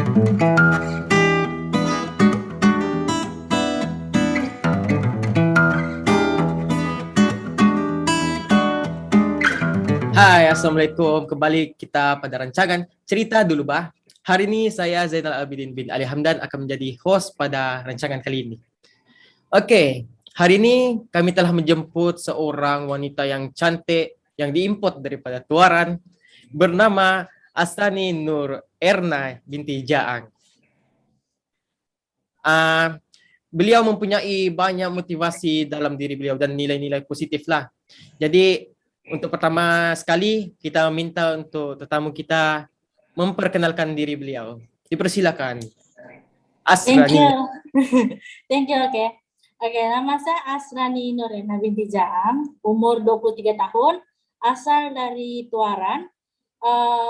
Hai, Assalamualaikum. Kembali kita pada rancangan Cerita Dulu Bah. Hari ini saya Zainal Abidin bin Ali Hamdan akan menjadi host pada rancangan kali ini. Oke, hari ini kami telah menjemput seorang wanita yang cantik yang diimport daripada Tuaran bernama Asrani Nur Erna binti Jaang. Beliau mempunyai banyak motivasi dalam diri beliau dan nilai-nilai positif lah. Jadi untuk pertama sekali kita minta untuk tetamu kita memperkenalkan diri beliau. Dipersilakan. Thank Asrani. you. Thank you, oke. Oke, nama saya Asrani Nurena binti Jaang, umur 23 tahun, asal dari Tuaran,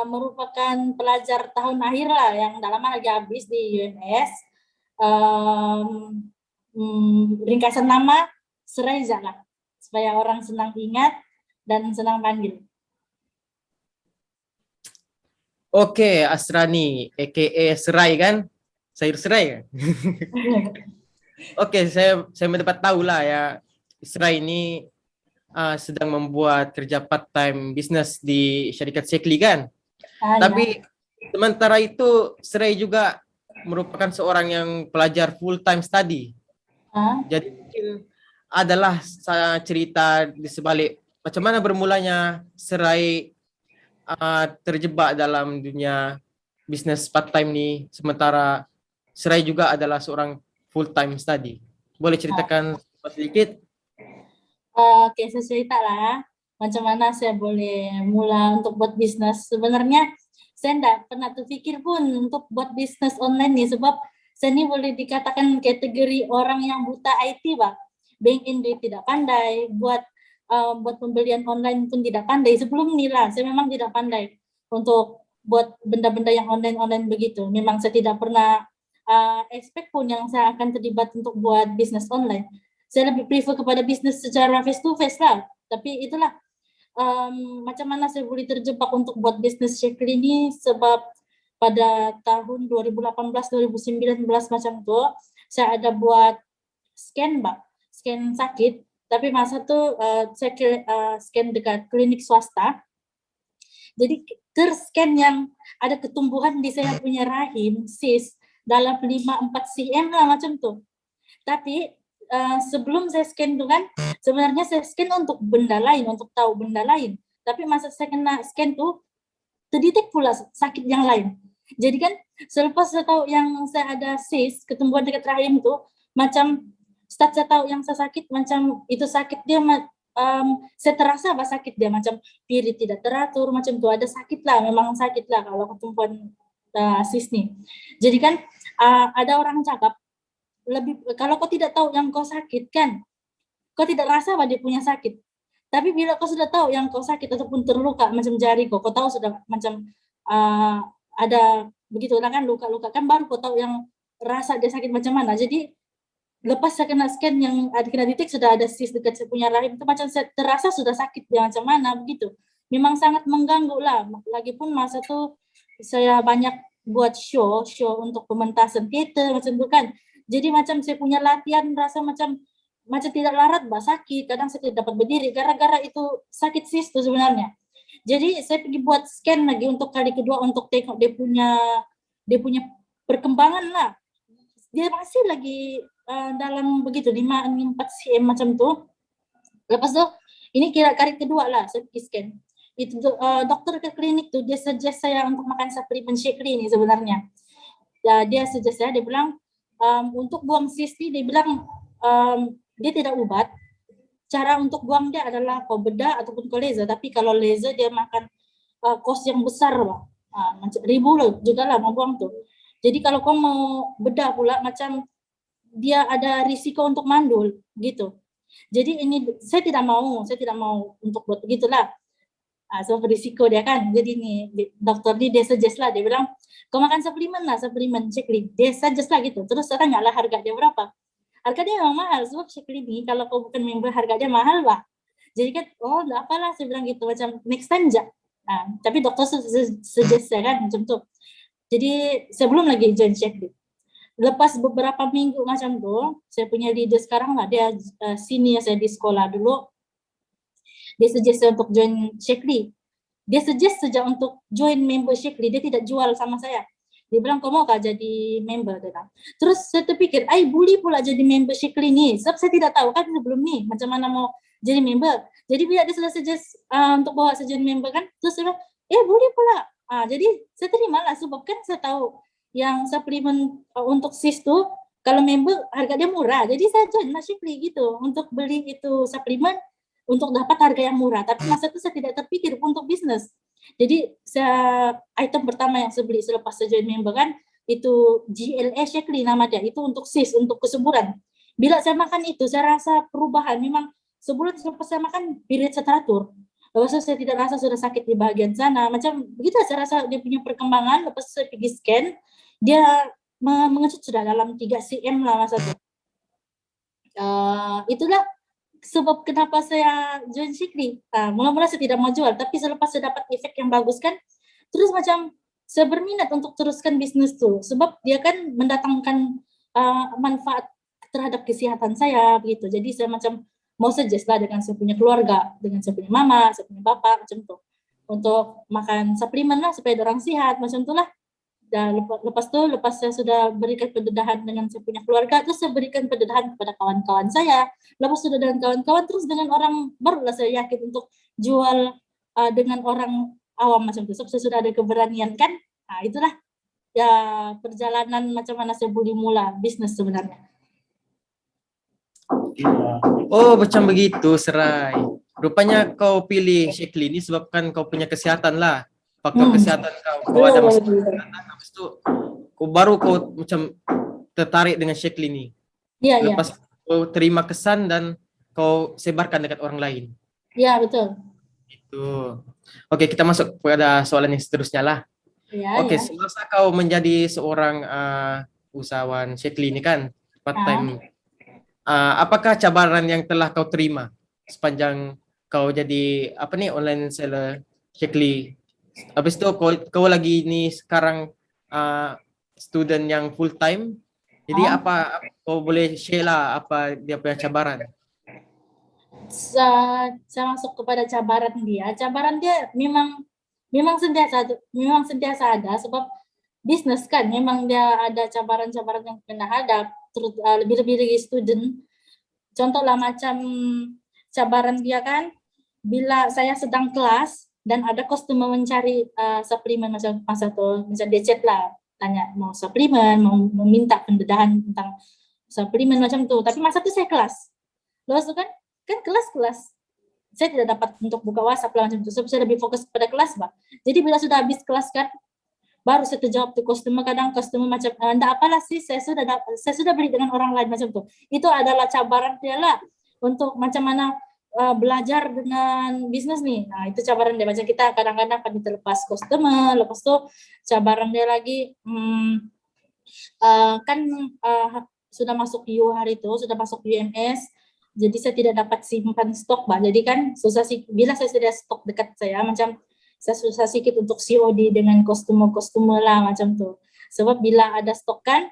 merupakan pelajar tahun akhir lah, yang dalam lagi habis di UNS. Ringkasan nama Seraiza lah, supaya orang senang ingat dan senang panggil. Oke, Asrani, aka Serai kan? Sayur serai kan? Oke, saya mendapat tahu lah ya, Serai ini sedang membuat kerja part time bisnis di syarikat Sekli kan? Tapi sementara itu Serai juga merupakan seorang yang pelajar full time study. Jadi mungkin adalah cerita di sebalik macam mana bermulanya Serai terjebak dalam dunia bisnis part time ni, sementara Serai juga adalah seorang full time study. Boleh ceritakan sedikit? Oke, saya cerita lah macam mana saya boleh mula untuk buat bisnis. Sebenarnya saya tidak pernah terpikir pun untuk buat bisnis online nih, sebab saya ini boleh dikatakan kategori orang yang buta IT, Pak. Bank in duit tidak pandai, buat pembelian online pun tidak pandai. Sebelum ini lah, saya memang tidak pandai untuk buat benda-benda yang online begitu. Memang saya tidak pernah expect pun yang saya akan terlibat untuk buat bisnis online. Saya lebih prefer kepada bisnis secara face to face lah. Tapi itulah macam mana saya boleh terjebak untuk buat bisnis Sekli ini, sebab pada tahun 2018-2019 macam tu saya ada buat scan, Mbak, scan sakit. Tapi masa tu saya scan dekat klinik swasta. Jadi terscan yang ada ketumbuhan di saya punya rahim, sis, dalam 5-4 cm lah macam tu. Tapi sebelum saya scan tu kan, sebenarnya saya scan untuk benda lain, untuk tahu benda lain. Tapi masa saya kena scan tu, terdetek pula sakit yang lain. Jadi kan selepas saya tahu yang saya ada sis, ketumbuhan dekat rahim tu, macam start saya tahu yang saya sakit, macam itu sakit dia, saya terasa apa sakit dia, macam pirit tidak teratur, macam tu ada sakit lah, memang sakit lah kalau ketumbuhan sis ni. Jadi kan ada orang cakap, lebih kalau kau tidak tahu yang kau sakit kan, kau tidak rasa bahwa dia punya sakit. Tapi bila kau sudah tahu yang kau sakit ataupun terluka macam jari kau tahu sudah macam ada begitulah kan, luka-luka kan, baru kau tahu yang rasa dia sakit macam mana. Jadi lepas saya kena scan yang kena detek sudah ada sis dekat saya punya rahim, itu macam saya terasa sudah sakit dia macam mana begitu. Memang sangat mengganggu lah. Lagipun masa tu saya banyak buat show untuk pementasan teater macam tu kan. Jadi macam saya punya latihan rasa macam tidak larat, sakit. Kadang saya tidak dapat berdiri gara-gara itu sakit sis tu sebenarnya. Jadi saya pergi buat scan lagi untuk kali kedua untuk tengok dia punya perkembangan lah. Dia masih lagi dalam begitu 5-4 cm macam tu. Lepas tu ini kira kali kedua lah saya pergi scan. Itu dokter ke klinik tu dia suggest saya untuk makan suplemen Sekli ni sebenarnya. Dia suggest saya, dia bilang untuk buang sis ni, dia bilang dia tidak ubat. Cara untuk buang dia adalah kau bedah ataupun kau laser. Tapi kalau laser dia makan kos yang besar lah. Macam ribu lah juga lah mau buang tu. Jadi kalau kau mau bedah pula macam dia ada risiko untuk mandul gitu. Jadi ini saya tidak mau untuk buat begitulah. So berisiko dia kan. Jadi ni dokter ni dia suggest lah, dia bilang kau makan suplemen Sekli. Dia suggest lah gitu. Terus saya tanya lah harga dia berapa. Harga dia memang mahal, sebab Sekli ni kalau kau bukan member harga dia mahal, Pak. Jadi kan, oh enggak apalah saya bilang gitu, macam next time aja. Tapi dokter suggest saya kan macam tu. Jadi sebelum lagi join Shakti. Lepas beberapa minggu macam tuh, saya punya leader sekarang lah, dia senior saya di sekolah dulu. Dia suggest saya untuk join Shakti. Dia suggest sejak untuk join member Shakti, dia tidak jual sama saya. Dia bilang, kau mau kah jadi member? Dia bilang. Terus saya terpikir, boleh pula jadi member Shakti nih. Sebab saya tidak tahu kan sebelum nih, macam mana mau jadi member. Jadi bila dia sudah suggest untuk bawa saya jadi member kan, terus saya bilang, boleh pula. Jadi saya terima lah, sebab kan saya tahu yang suplemen untuk sis tuh, kalau member harga dia murah. Jadi saya join lah Shakti gitu, untuk beli itu suplemen, untuk dapat harga yang murah. Tapi masa itu saya tidak terpikir untuk bisnis. Jadi item pertama yang saya beli selepas saya join member kan, itu GLA Shakti nama dia, itu untuk sis, untuk kesuburan. Bila saya makan itu, saya rasa perubahan. Memang sebulan selepas saya makan, period saya teratur. Lepas itu saya tidak rasa sudah sakit di bagian sana. Macam begitu saya rasa dia punya perkembangan. Lepas saya pergi scan, dia mengecut sudah dalam 3 cm lah masa itu. Itulah sebab kenapa saya join Shakti. Mula-mula saya tidak mau jual, tapi selepas saya dapat efek yang bagus kan, terus macam saya berminat untuk teruskan bisnis tuh, sebab dia kan mendatangkan manfaat terhadap kesehatan saya begitu. Jadi saya macam mau suggest lah dengan saya punya keluarga, dengan saya punya mama, saya punya bapak, macam tuh, untuk makan suplemen lah supaya orang sehat, macam itulah. Dan lepas saya sudah berikan pendedahan dengan saya punya keluarga, terus saya berikan pendedahan kepada kawan-kawan saya. Lepas sudah dengan kawan-kawan, terus dengan orang barulah saya yakin untuk jual dengan orang awam macam itu. Saya sudah ada keberanian kan. Itulah ya perjalanan macam mana saya boleh mula bisnis sebenarnya. Oh, macam begitu, Serai. Rupanya kau pilih Shakti ini sebabkan kau punya kesehatan lah. Faktor kesehatan kau ada masalah kesehatan, habis itu baru kau macam tertarik dengan Shakti ini. Iya, Lepas kau terima kesan dan kau sebarkan dekat orang lain. Iya, betul. Itu. Oke, kita masuk pada soalan yang seterusnya lah. Ya, Oke, ya. semasa kau menjadi seorang usahawan Shakti ini kan, part time. Apakah cabaran yang telah kau terima sepanjang kau jadi online seller Shakti? Habis itu kau lagi ini sekarang student yang full time. Jadi apa kau boleh share lah apa dia punya cabaran? Saya masuk kepada cabaran dia. Cabaran dia memang sentiasa ada, sebab bisnis kan memang dia ada cabaran-cabaran yang kena hadap, terus lebih-lebih lagi student. Contohlah macam cabaran dia kan, bila saya sedang kelas dan ada customer mencari suplemen macam masa itu, misalnya dia chat lah, tanya mau suplemen, mau meminta pendedahan tentang suplemen macam itu. Tapi masa itu saya kelas. Lalu itu kan kelas-kelas. Saya tidak dapat untuk buka WhatsApp lah macam itu. Saya lebih fokus pada kelas, Mbak. Jadi bila sudah habis kelas kan, baru saya terjawab ke customer. Kadang customer macam, enggak apalah sih, saya sudah beli dengan orang lain macam itu. Itu adalah cabaran dia lah untuk macam mana belajar dengan bisnis nih. Nah, itu cabaran dia. Macam kita kadang-kadang akan terlepas customer, lepas itu cabaran dia lagi sudah masuk U hari itu, sudah masuk UMS, jadi saya tidak dapat simpan stok, Mbak. Jadi kan susah sih, bila saya sudah stok dekat saya, macam saya susah sedikit untuk COD dengan customer lah macam tuh. Sebab bila ada stok kan,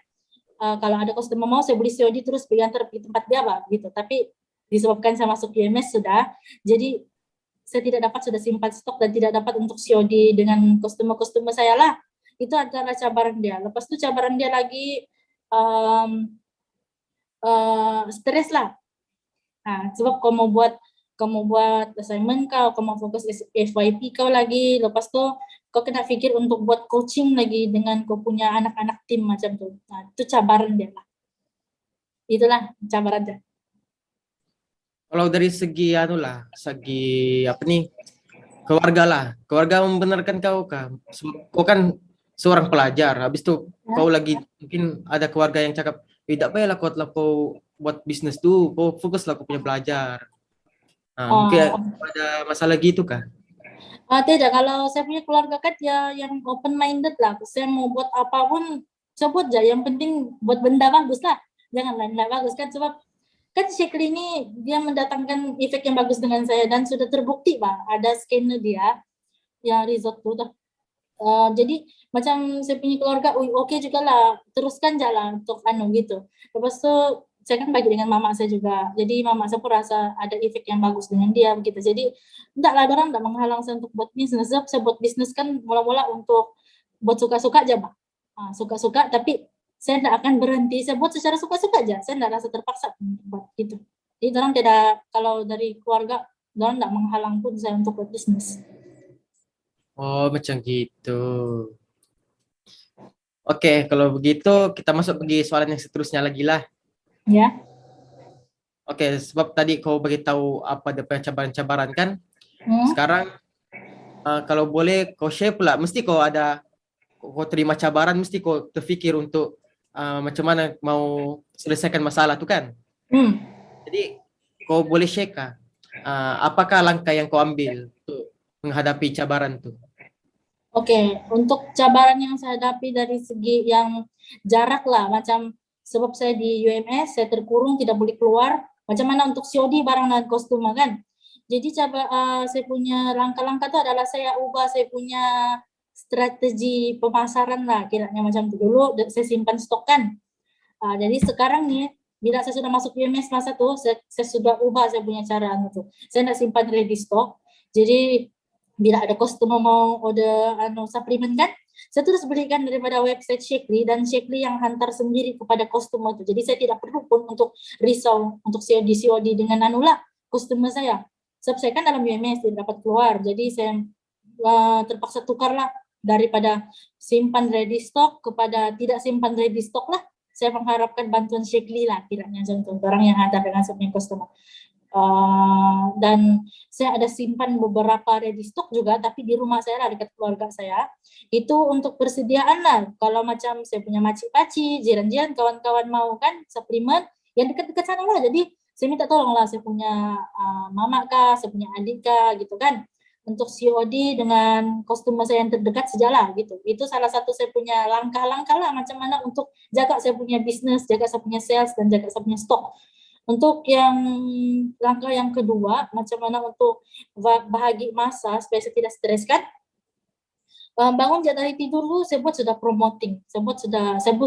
kalau ada customer mau saya beli COD terus antar di tempat dia, Pak, gitu. Tapi disebabkan saya masuk UMS sudah, jadi saya tidak dapat sudah simpan stok dan tidak dapat untuk COD dengan customer saya lah. Itu adalah cabaran dia. Lepas itu cabaran dia lagi stres lah. Nah, sebab kau mau buat assignment kau mau fokus FYP kau lagi, lepas tu kau kena fikir untuk buat coaching lagi dengan kau punya anak-anak tim macam tu. Nah, itu cabaran dia lah. Itulah cabaran dia. Kalau dari segi keluarga lah. Keluarga membenarkan kau kan. Kau kan seorang pelajar. Habis itu kau lagi mungkin ada keluarga yang cakap, tidak payahlah kau buat bisnis tuh, kau fokuslah kau punya belajar. Mungkin ada masalah gitu kan? Tidak, kalau saya punya keluarga kan ya yang open minded lah. Saya mau buat apapun, saya buat aja. Yang penting buat benda bagus lah. Jangan benda bagus kan, sebab kan Shakti ini dia mendatangkan efek yang bagus dengan saya dan sudah terbukti, Pak. Ada scanner dia yang result tuh. Jadi macam saya punya keluarga, oke juga lah, teruskan jalan untuk gitu. Lepas itu saya kan bagi dengan mama saya juga, jadi mama saya pun rasa ada efek yang bagus dengan dia begitu. Jadi enggak lah, orang enggak menghalang saya untuk buat bisnis. Sebab saya buat bisnis kan mula-mula untuk buat suka-suka aja, Pak. Suka-suka, tapi saya enggak akan berhenti. Saya buat secara suka-suka aja, saya enggak rasa terpaksa buat gitu. Jadi orang tidak, kalau dari keluarga, orang enggak menghalang pun saya untuk buat bisnis. Oh, macam gitu. Oke, kalau begitu kita masuk pergi soalan yang seterusnya lagi lah. Ya. Oke, sebab tadi kau beritahu apa ada cabaran-cabaran kan? Sekarang kalau boleh kau share pula, mesti kau ada, kau terima cabaran, mesti kau terfikir untuk macam mana mau selesaikan masalah tu kan? Jadi kau boleh share kah? Apakah langkah yang kau ambil untuk menghadapi cabaran tu? Oke, untuk cabaran yang saya hadapi dari segi yang jarak lah, macam sebab saya di UMS, saya terkurung, tidak boleh keluar. Macam mana untuk COD barang dan kostum kan? Jadi saya punya langkah-langkah itu adalah saya ubah saya punya strategi pemasaran lah, kiranya macam itu. Dulu saya simpan stok kan. Jadi sekarang nih, bila saya sudah masuk UMS masa tuh, saya sudah ubah saya punya cara itu. Saya tidak simpan ready stock. Jadi bila ada customer mau order suplemen kan, saya terus belikan daripada website Shakely, dan Shakely yang hantar sendiri kepada customer itu. Jadi saya tidak perlu pun untuk risau untuk COD dengan customer saya. Sebab saya kan dalam UMS tidak dapat keluar, jadi saya terpaksa tukarlah daripada simpan ready stock kepada tidak simpan ready stock lah. Saya mengharapkan bantuan Shakely lah, kiranya contoh orang yang hantar dengan sepunya customer. Dan saya ada simpan beberapa ready stock juga, tapi di rumah saya lah, dekat keluarga saya. Itu untuk persediaan lah, kalau macam saya punya makcik-pakcik, jiran-jiran, kawan-kawan mau kan suplemen, yang dekat-dekat sana lah. Jadi saya minta tolong lah, saya punya mama kah, saya punya adik kah, gitu kan. Untuk COD dengan customer saya yang terdekat sejalan gitu. Itu salah satu saya punya langkah-langkah lah, macam mana untuk jaga saya punya bisnis, jaga saya punya sales, dan jaga saya punya stok. Untuk yang langkah yang kedua, macam mana untuk bahagi masa supaya saya tidak stres kan? Bangun dari tidur dulu, saya buat sudah promoting, saya buat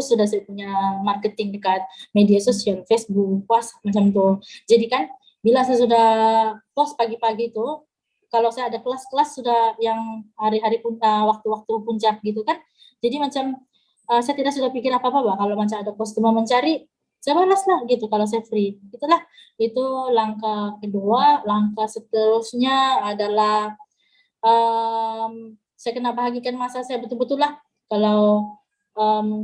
sudah saya punya marketing dekat media sosial, Facebook, WhatsApp macam itu. Jadi kan, bila saya sudah post pagi-pagi itu, kalau saya ada kelas-kelas sudah yang hari-hari waktu-waktu puncak gitu kan, jadi macam saya tidak sudah pikir apa-apa, kalau macam ada customer mencari, saya balas lah gitu kalau saya free. Itulah, itu langkah kedua. Langkah seterusnya adalah saya kena bahagikan masa saya betul-betul lah. Kalau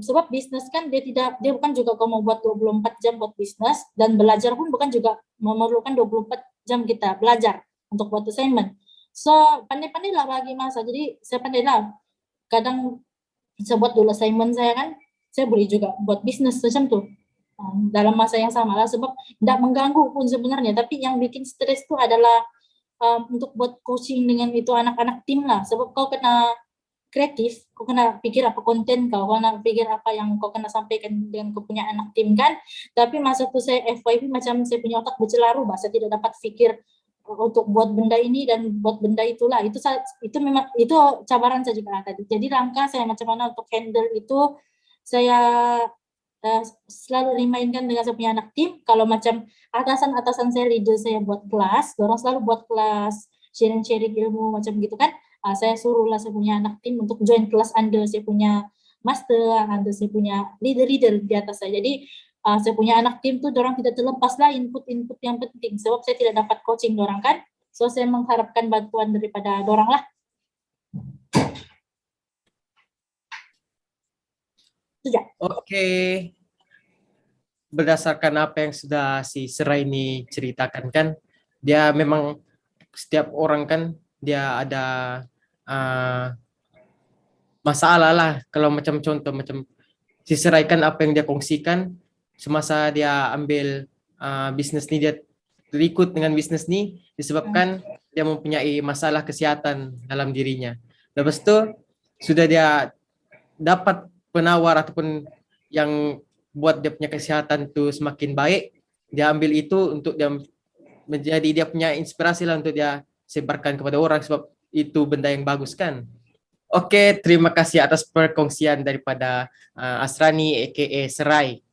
sebab bisnis kan dia bukan juga kau mau buat 24 jam buat bisnis, dan belajar pun bukan juga memerlukan 24 jam kita belajar untuk buat assignment. So pandai-pandai lah bagi masa. Jadi saya pandai lah, kadang saya buat dulu assignment saya kan, saya boleh juga buat bisnis macam tuh dalam masa yang sama lah, sebab tidak mengganggu pun sebenarnya. Tapi yang bikin stres itu adalah untuk buat coaching dengan itu anak-anak tim lah, sebab kau kena kreatif, kau kena pikir apa konten kau kena pikir apa yang kau kena sampaikan dengan kau punya anak tim kan. Tapi masa itu saya FYP, macam saya punya otak bercelaru, saya tidak dapat pikir untuk buat benda ini dan buat benda itulah. Itu memang itu cabaran saya juga tadi. Jadi langkah saya macam mana untuk handle itu, saya selalu remind-kan dengan saya punya anak tim. Kalau macam atasan saya, leader saya buat kelas, orang selalu buat kelas sharing-sharing ilmu macam gitu kan. Saya suruhlah saya punya anak tim untuk join kelas under saya punya master, under saya punya leader di atas saya. Jadi saya punya anak tim tuh, orang tidak terlepas lah input-input yang penting, sebab saya tidak dapat coaching orang kan. So saya mengharapkan bantuan daripada orang lah. Oke. Berdasarkan apa yang sudah si Serai ini ceritakan kan, dia memang setiap orang kan dia ada masalah lah. Kalau macam contoh macam si Serai kan, apa yang dia kongsikan semasa dia ambil bisnis ni, dia terikut dengan bisnis ni disebabkan dia mempunyai masalah kesihatan dalam dirinya. Lepas tu sudah dia dapat penawar ataupun yang buat dia punya kesihatan tu semakin baik, dia ambil itu untuk dia menjadi dia punya inspirasi lah untuk dia sebarkan kepada orang, sebab itu benda yang bagus kan. Oke, terima kasih atas perkongsian daripada Asrani aka Serai.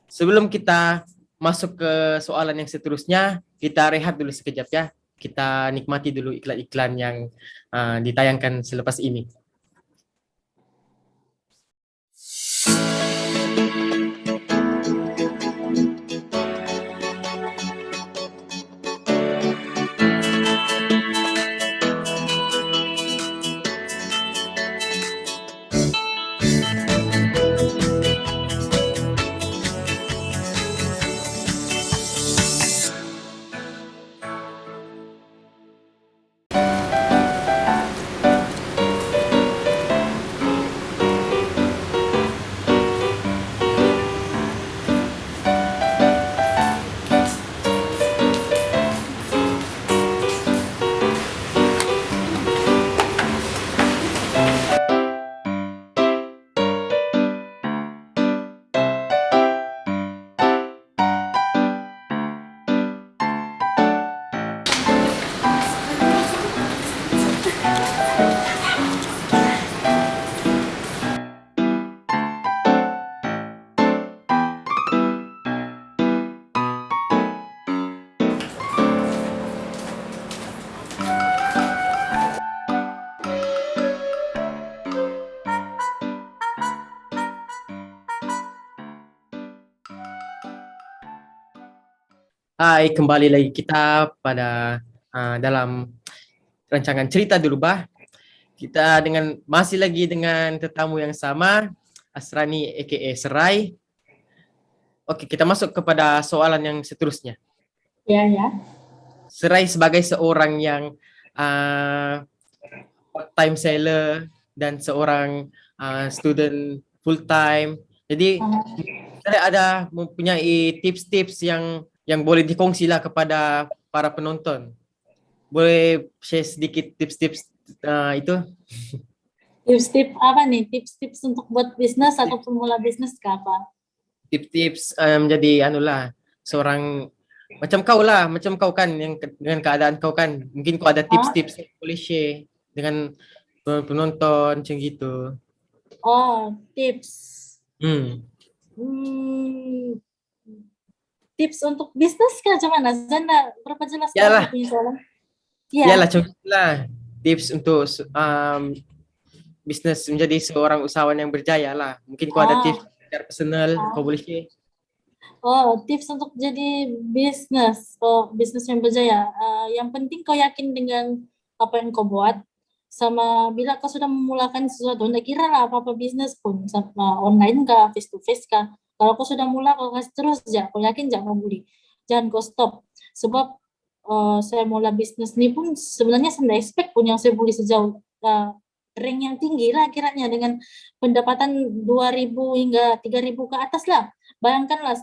Sebelum kita masuk ke soalan yang seterusnya, kita rehat dulu sekejap ya. Kita nikmati dulu iklan-iklan yang ditayangkan selepas ini. Hai, kembali lagi kita pada dalam rancangan cerita dulu bah. Kita masih lagi dengan tetamu yang sama, Asrani aka Serai. Oke, kita masuk kepada soalan yang seterusnya. Ya, ya. Serai sebagai seorang yang part-time seller dan seorang student full-time. Jadi saya ada mempunyai tips-tips yang boleh dikongsi lah kepada para penonton. Boleh share sedikit tips-tips itu? Tips-tips apa nih? Tips-tips untuk buat bisnis atau pemula bisnis ke apa? Tips-tips menjadi seorang macam kau kan yang dengan keadaan kau kan. Mungkin kau ada tips-tips yang boleh share dengan penonton macam gitu. Oh, tips. Hmm. Tips untuk bisnis ke macam mana? Zana, berapa jelas Yalah. punya soalan? Yalah, contohlah tips untuk bisnis menjadi seorang usahawan yang berjaya lah. Mungkin kau ada tips secara personal, kau boleh share. Oh, tips untuk jadi bisnis, bisnis yang berjaya. Yang penting kau yakin dengan apa yang kau buat. Sama bila kau sudah memulakan sesuatu, tidak kira lah apa-apa bisnis pun, sama online kah, face to face kah. Kalau kau sudah mula, kau kasih terus aja. Kau yakin jangan kau beli, jangan kau stop. Sebab saya mula bisnis ini pun sebenarnya saya tidak expect pun yang saya beli sejauh rank yang tinggi lah kiranya dengan pendapatan 2.000 hingga 3.000 ke atas lah. Bayangkanlah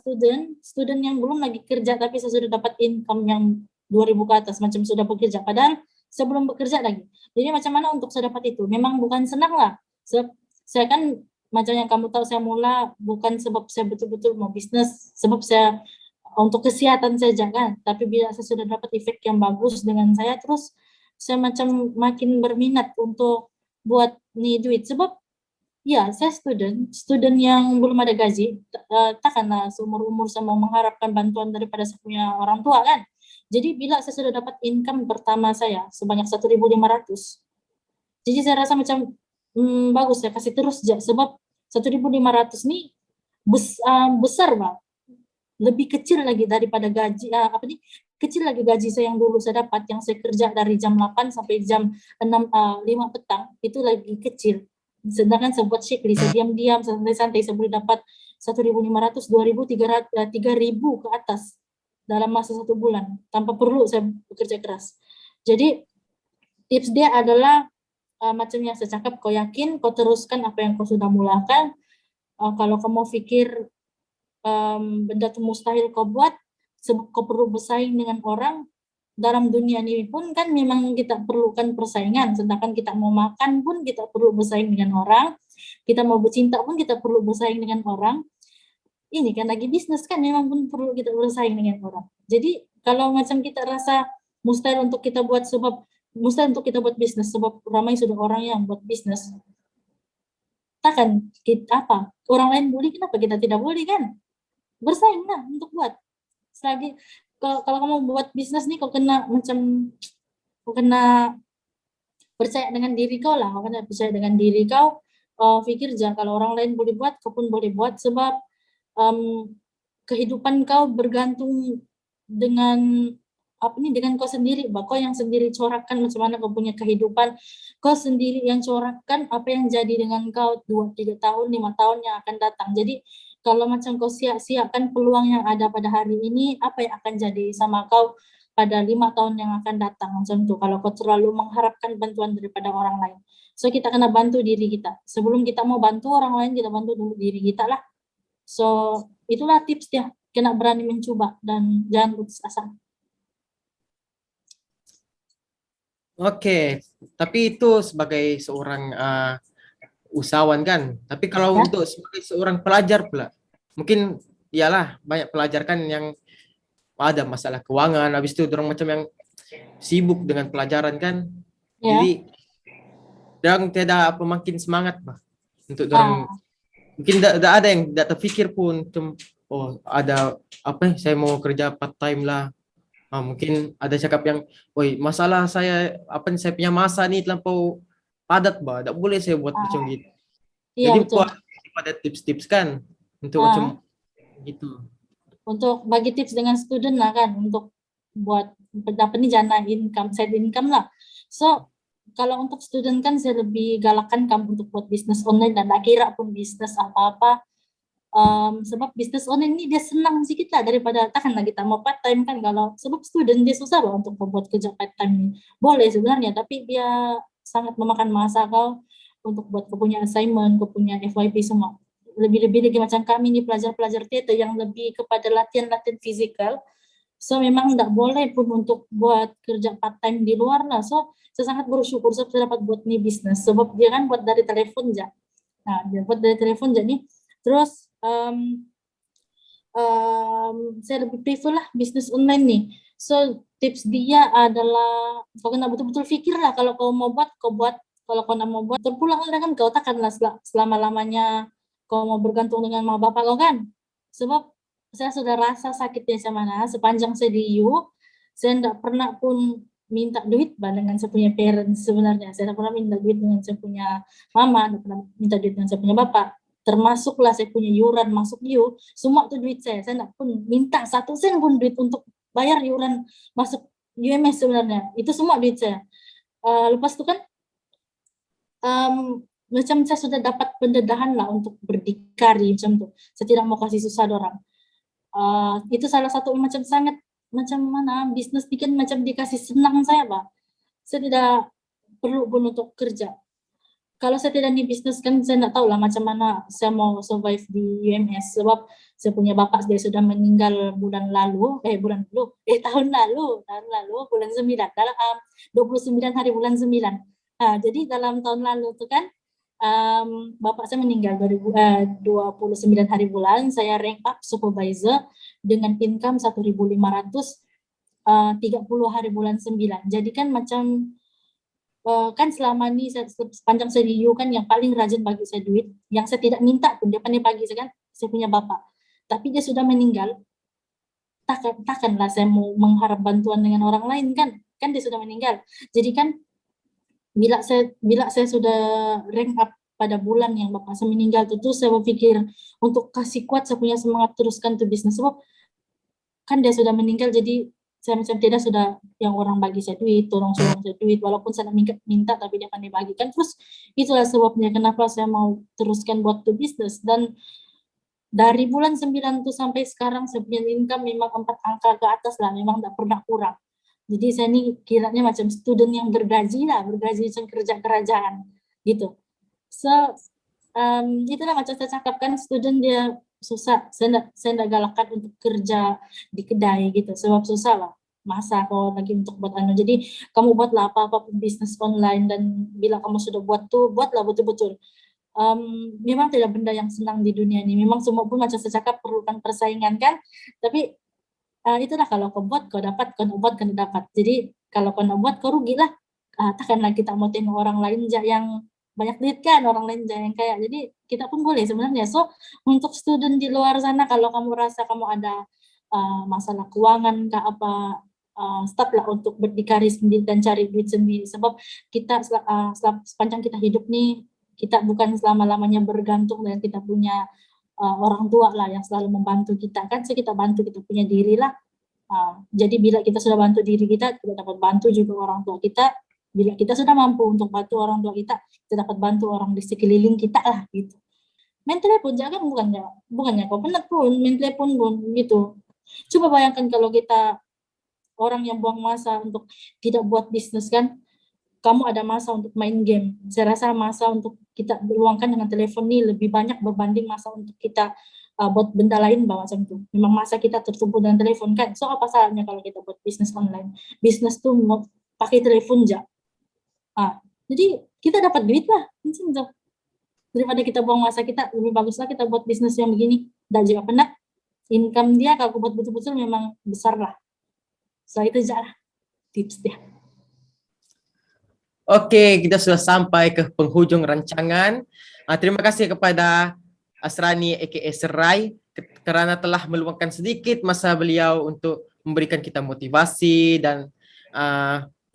student yang belum lagi kerja tapi saya sudah dapat income yang 2.000 ke atas macam sudah bekerja padahal sebelum bekerja lagi. Jadi macam mana untuk saya dapat itu? Memang bukan senang lah. Saya kan macam yang kamu tahu saya mula bukan sebab saya betul-betul mau bisnis, sebab saya untuk kesehatan saja kan. Tapi bila saya sudah dapat efek yang bagus dengan saya terus saya macam makin berminat untuk buat nih duit sebab ya, saya student yang belum ada gaji, takkanlah seumur umur saya mau mengharapkan bantuan daripada saya punya orang tua kan. Jadi bila saya sudah dapat income pertama saya sebanyak 1.500, jadi saya rasa macam bagus saya kasih terus aja sebab 1.500 ini besar Pak. Lebih kecil lagi daripada gaji kecil lagi gaji saya yang dulu saya dapat yang saya kerja dari jam 8 sampai jam 5 petang itu lagi kecil. Sedangkan saya buat shekli, saya diam-diam, santai-santai, saya boleh dapat 1.500, 2.000, 3.000 ke atas dalam masa 1 bulan, tanpa perlu saya bekerja keras. Jadi, tips dia adalah macam yang saya cakap, kau yakin, kau teruskan apa yang kau sudah mulakan. Kalau kau mau pikir benda itu mustahil kau buat, kau perlu bersaing dengan orang, dalam dunia ini pun kan memang kita perlukan persaingan, sedangkan kita mau makan pun kita perlu bersaing dengan orang, kita mau bercinta pun kita perlu bersaing dengan orang. Ini kan lagi bisnis kan memang pun perlu kita bersaing dengan orang. Jadi kalau macam kita rasa mustahil untuk kita buat sebab mustahil untuk kita buat bisnis sebab ramai sudah orang yang buat bisnis. Takkan kita apa? Orang lain boleh, kenapa kita tidak boleh kan? Bersaing lah untuk buat. Selagi kalau kamu buat bisnis nih, kau kena percaya dengan diri kau lah, kau kena percaya dengan diri kau. Pikir jangan kalau orang lain boleh buat, kau pun boleh buat sebab kehidupan kau bergantung dengan dengan kau sendiri, kau yang sendiri corakkan macam mana kau punya kehidupan, kau sendiri yang corakkan apa yang jadi dengan kau 2-3 tahun, 5 tahun yang akan datang. Jadi kalau macam kau sia-siakan peluang yang ada pada hari ini, apa yang akan jadi sama kau pada 5 tahun yang akan datang macam itu, kalau kau terlalu mengharapkan bantuan daripada orang lain. So kita kena bantu diri kita. Sebelum kita mau bantu orang lain, kita bantu dulu diri kita lah. So itulah tips dia, kena berani mencoba dan jangan putus asa. Oke, tapi itu sebagai seorang usahawan kan. Tapi kalau Ya. untuk sebagai seorang pelajar pula, mungkin iyalah banyak pelajar kan yang ada masalah keuangan, habis itu dorong macam yang sibuk dengan pelajaran kan. Ya. Jadi dorong tidak makin semangat bah untuk dorong. Mungkin tidak ada yang tidak terpikir pun, oh ada apa? Saya mau kerja part time lah. Mungkin ada cakap yang, woi masalah saya saya punya masa nih terlampau padat bah, tidak boleh saya buat macam gitu. Iya Jadi betul. pada tips-tips kan untuk Ah, macam gitu. untuk bagi tips dengan student lah kan, untuk buat apa nih, jana income, side income lah. So kalau untuk student kan saya lebih galakkan kamu untuk buat bisnis online dan tak kira pun bisnis apa-apa. Sebab bisnis online ini dia senang sih kita daripada takkanlah kita mau part time kan. Kalau sebab student dia susah loh untuk membuat kerja part time ini. Boleh sebenarnya, tapi dia sangat memakan masa kau untuk buat kau punya assignment, kau punya FYP semua. Lebih-lebih lagi macam kami ini pelajar-pelajar teater yang lebih kepada latihan-latihan fisikal. So memang tidak boleh pun untuk buat kerja part time di luar lah. So saya sangat bersyukur sebab saya dapat buat nih bisnis. Sebab dia kan buat dari telepon aja. Nah, dia buat dari telepon jadi. Terus saya lebih prefer lah bisnis online nih. So tips dia adalah kau kena betul-betul pikir lah, kalau kau mau buat kau buat, kalau kau nak mau buat terpulang kan kau takkanlah selama-lamanya kau mau bergantung dengan mama bapak kau kan. Sebab saya sudah rasa sakitnya macam mana sepanjang saya di EU, saya tidak pernah pun minta duit dengan saya punya parents sebenarnya. Saya tidak pernah minta duit dengan saya punya mama, tidak pernah minta duit dengan saya punya bapak. Termasuklah saya punya yuran masuk EU, semua itu duit saya tidak pun minta 1 sen pun duit untuk bayar yuran masuk UMS sebenarnya, itu semua duit saya. Lepas itu kan macam saya sudah dapat pendedahan lah untuk berdikari macam itu, saya tidak mau kasih susah orang. Itu salah satu macam sangat macam mana bisnis bikin macam dikasih senang saya Pak. Saya tidak perlu pun untuk kerja. Kalau saya tidak di bisnis kan saya tidak tahu lah macam mana saya mau survive di UMS, sebab saya punya bapak dia sudah meninggal tahun lalu bulan 9 dalam 29 hari bulan 9. Jadi dalam tahun lalu itu kan bapak saya meninggal 29 hari bulan, saya rank up supervisor dengan income 1.500 30 hari bulan 9. Jadi kan macam kan selama ini sepanjang saya di kan yang paling rajin bagi saya duit, yang saya tidak minta pun dia pandai bagi saya kan, saya punya bapak. Tapi dia sudah meninggal, takkanlah saya mau mengharap bantuan dengan orang lain kan dia sudah meninggal. Jadi kan bila saya sudah rank up pada bulan yang bapak saya meninggal itu, saya berpikir untuk kasih kuat saya punya semangat teruskan tuh bisnis, sebab kan dia sudah meninggal, jadi saya macam tidak sudah yang orang bagi saya duit, tolong saya duit, walaupun saya minta tapi dia akan dibagikan. Terus itulah sebabnya kenapa saya mau teruskan buat tuh bisnis. Dan dari bulan 9 tuh sampai sekarang saya punya income memang 4 angka ke atas lah, memang tidak pernah kurang. Jadi saya ini kiranya macam student yang bergaji macam kerja kerajaan gitu. So itulah macam saya cakapkan, student dia susah, saya enggak galakkan untuk kerja di kedai gitu, sebab susah lah masa kau lagi untuk buat jadi kamu buatlah apa-apa bisnis online, dan bila kamu sudah buat tuh buatlah betul-betul. Memang tidak benda yang senang di dunia ini, memang semua pun macam saya cakap perlukan persaingan kan, tapi itulah kalau kau buat kau dapat, kau nak buat kau dapat. Jadi kalau kau nak buat kau rugilah takkanlah kita mau tengok orang lain yang banyak duit kan, orang lain yang kaya. Jadi kita pun boleh sebenarnya. So untuk student di luar sana, kalau kamu rasa kamu ada masalah keuangan kah apa, stop lah untuk berdikari sendiri dan cari duit sendiri. Sebab kita sepanjang kita hidup nih, kita bukan selama-lamanya bergantung dan kita punya orang tua lah yang selalu membantu kita kan. So kita bantu kita punya diri lah. Jadi bila kita sudah bantu diri kita dapat bantu juga orang tua kita. Bila kita sudah mampu untuk bantu orang tua kita dapat bantu orang di sekeliling kita lah gitu. Main telepon jangan bukannya kau penat pun main telepon pun gitu. Coba bayangkan kalau kita orang yang buang masa untuk tidak buat bisnis kan, kamu ada masa untuk main game. Saya rasa masa untuk kita luangkan dengan telepon ini lebih banyak berbanding masa untuk kita buat benda lain macam itu. Memang masa kita tertumpu dengan telepon kan. So apa salahnya kalau kita buat bisnis online? Bisnis tuh mau pakai telepon aja. Jadi kita dapat duit lah. Daripada kita buang masa kita, lebih baguslah kita buat bisnis yang begini. Dan juga penat, income dia kalau buat betul-betul memang besar lah. So itu aja lah tips dia. Oke, kita sudah sampai ke penghujung rancangan. Terima kasih kepada Asrani aka Serai karena telah meluangkan sedikit masa beliau untuk memberikan kita motivasi dan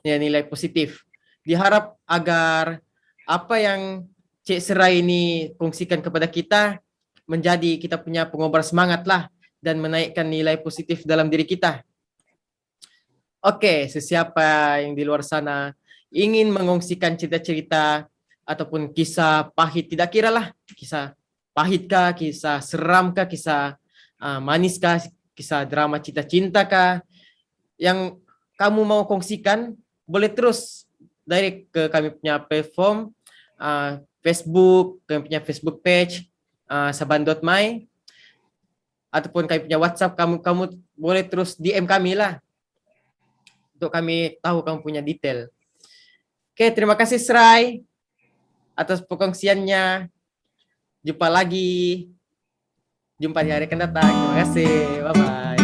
nilai positif. Diharap agar apa yang Cik Serai ini kongsikan kepada kita menjadi kita punya pengobar semangat lah dan menaikkan nilai positif dalam diri kita. Oke, sesiapa yang di luar sana ingin mengongsikan cerita-cerita ataupun kisah pahit, tidak kira lah kisah pahit kah, kisah seram kah, kisah manis kah, kisah drama cinta-cinta kah, yang kamu mau kongsikan, boleh terus direct ke kami punya platform Facebook, kami punya Facebook page saban.my, ataupun kami punya WhatsApp, kamu boleh terus DM kami lah untuk kami tahu kamu punya detail. Oke, terima kasih Serai atas perkongsiannya. Jumpa lagi. Jumpa di hari akan datang. Terima kasih. Bye-bye.